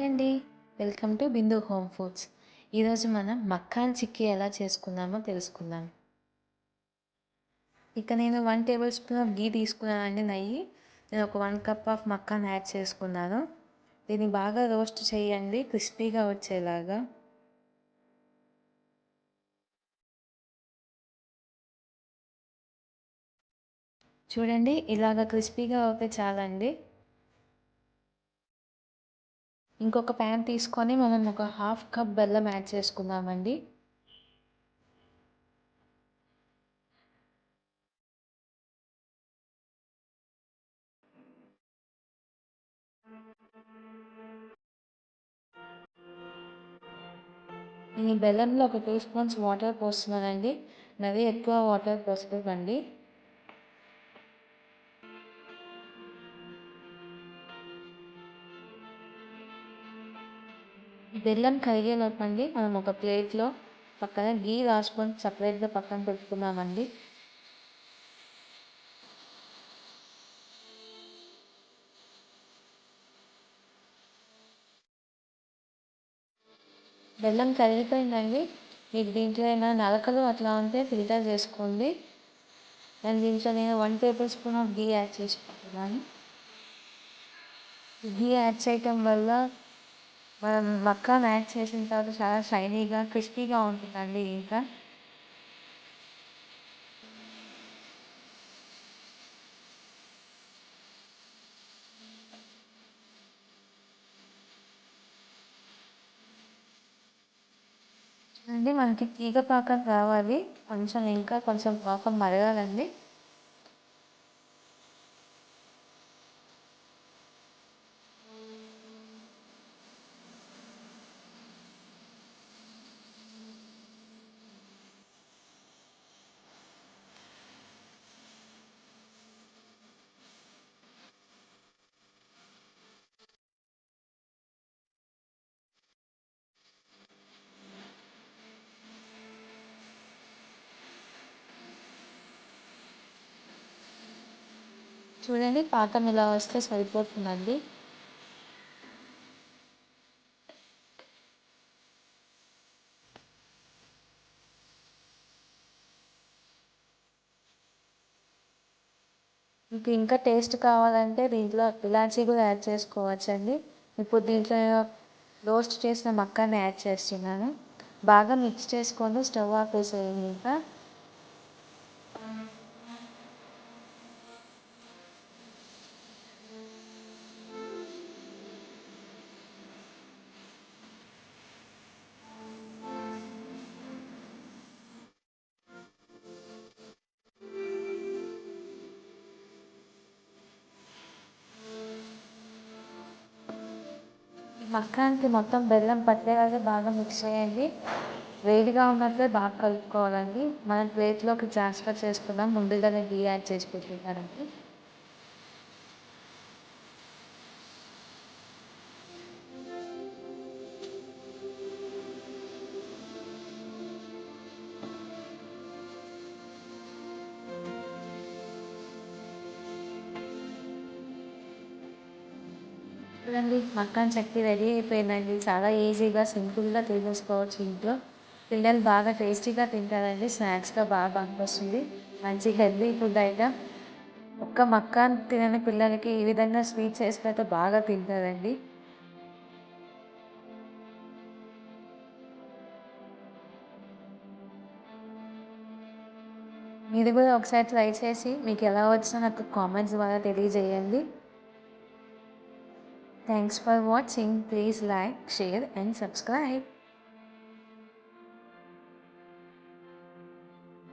అండి. Welcome to Bindu home foods. ఈరోజు మనం మక్కాన్ చిక్కీ ఎలా చేసుకుందామో తెలుసుకుందాం. ఇక నేను 1 టేబుల్ స్పూన్ ఆఫ్ ఘీ తీసుకున్నానండి, నెయ్యి. నేను ఒక 1 కప్ ఆఫ్ మక్కాన్ యాడ్ చేసుకున్నాను. దీన్ని బాగా రోస్ట్ చేయండి, క్రిస్పీగా వచ్చేలాగా. చూడండి, ఇలాగ క్రిస్పీగా అవుతే చాలండి. ఇంకొక ప్యాన్ తీసుకొని మనం ఒక హాఫ్ కప్ బెల్లం యాడ్ చేసుకుందామండి. నేను ఈ బెల్లంలో ఒక 2 స్పూన్స్ వాటర్ పోస్తున్నానండి. మరీ ఎక్కువ వాటర్ పోసుకోకండి. బెల్లం కరిగేలోపండి మనం ఒక ప్లేట్లో పక్కన ఘీ రాసుకొని సపరేట్గా పక్కన పెట్టుకున్నామండి. బెల్లం కరిగిపోయిందండి. మీకు దీంట్లో ఏమైనా నలకలు అట్లా ఉంటే ఫిల్టర్ చేసుకోండి. దీంట్లో నేను 1 table spoon of ghee add చేసుకుంటున్నాను. ఘీ యాడ్ చేయటం వల్ల మనం మక్కాన్ యాడ్ చేసిన తర్వాత చాలా షైనీగా క్రిస్పీగా ఉంటుందండి. ఇంకా మనకి తీగ పాకం రావాలి, ఇంకా కొంచెం పాకం మరగాలండి. చూడండి, పాకం ఇలా వస్తే సరిపోతుందండి. మీకు ఇంకా టేస్ట్ కావాలంటే దీంట్లో ఇలాచీ కూడా యాడ్ చేసుకోవచ్చండి. ఇప్పుడు దీంట్లో రోస్ట్ చేసిన మక్కాన్ని యాడ్ చేస్తున్నాను. బాగా మిక్స్ చేసుకొని స్టవ్ ఆపేసేయండి. ఇంకా మక్కానికి మొత్తం బెల్లం పట్టేలాగా బాగా మిక్స్ చేయండి. వేడిగా ఉన్నట్లే బాగా కలుపుకోవాలండి. మనం ప్లేట్లోకి ట్రాన్స్ఫర్ చేసుకుందాం. ముందుగానే ఘీ యాడ్ చేసి పెట్టుకుంటారండి. చూడండి, మక్కాన్ చట్నీ రెడీ అయిపోయిందండి. చాలా ఈజీగా సింపుల్గా చేసేసుకోవచ్చు ఇంట్లో. పిల్లలు బాగా టేస్టీగా తింటారండి. స్నాక్స్గా బాగా పనికొస్తుంది. మంచి హెల్తీ ఫుడ్ ఐటమ్. ఒక్క మక్కాన్ తినని పిల్లలకి ఈ విధంగా స్వీట్ చేసి పెడితే బాగా తింటారండి. మీరు కూడా ఒకసారి ట్రై చేసి మీకు ఎలా వచ్చినా నాకు కామెంట్స్ ద్వారా తెలియజేయండి. Thanks for watching. Please like, share and subscribe.